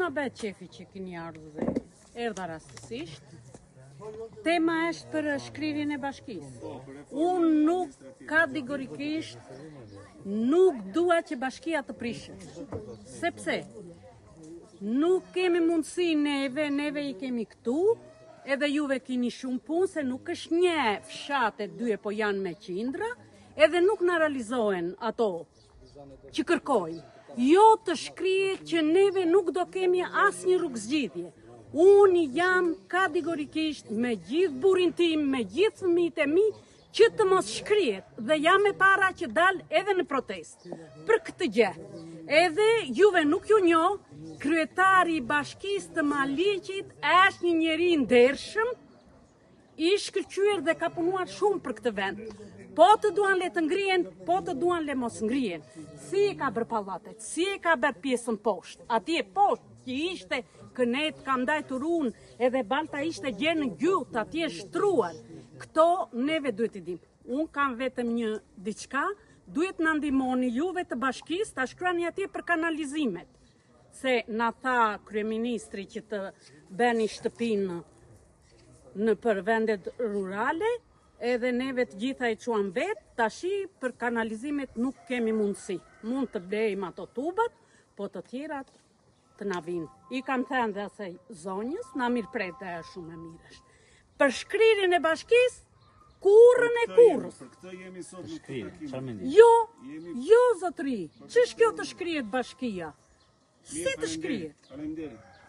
na bëhet qefi që keni ardhur dhe erdha rastësisht. Tema është për shkrirjen e bashkisë. Unë nuk kategorikisht nuk dua që bashkia të prishet. Sepse nuk kemi mundësi neve i kemi këtu, edhe juve keni shumë punë, se nuk është një fshat e dy, po janë me qindra, edhe nuk në realizohen ato që kërkojnë. Jo të shkrihet që neve nuk do kemi asnjë rrugë zgjidhje. Unë jam kategorikisht me gjithë burin tim, me gjithë fëmijët e mi, që të mos shkrihet, dhe jam e para që dal edhe në protest. Për këtë gjë, edhe juve nuk ju njoh, kryetari i bashkisë të Maliqit është një njeri ndershëm, i shkëlqyer dhe ka punuar shumë për këtë vend. Po të duan le të ngrihen, po të duan le mos ngrihen. Si e ka bërë pallatet, si e ka bërë pjesën poshtë, atje poshtë që ishte kënet ka ndajtur unë, edhe balta ishte gjerë në gjuhët, atje shtruar. Këto neve duhet i dim. Unë kam vetëm një diçka, duhet në ndihmoni juve të bashkisë, ta shkruani atje për kanalizimet. Se na tha kryeministri që të bëni shtëpinë në për vendet rurale, edhe neve të gjitha i quam vetë, tashi për kanalizimet nuk kemi mundësi. Mund të blejmë ato tubat, po të tjerat të na vinë. I kam thënë dhe asaj zonjës, na mirëpret dhe është shumë e mirësh. Për shkrirjen e bashkisë, kurrën e kurrës. Për këtë jemi sot në këtë takim. Jo, zotëri, ç'është kjo të shkrihet bashkia? Si të shkrihet? Faleminderit.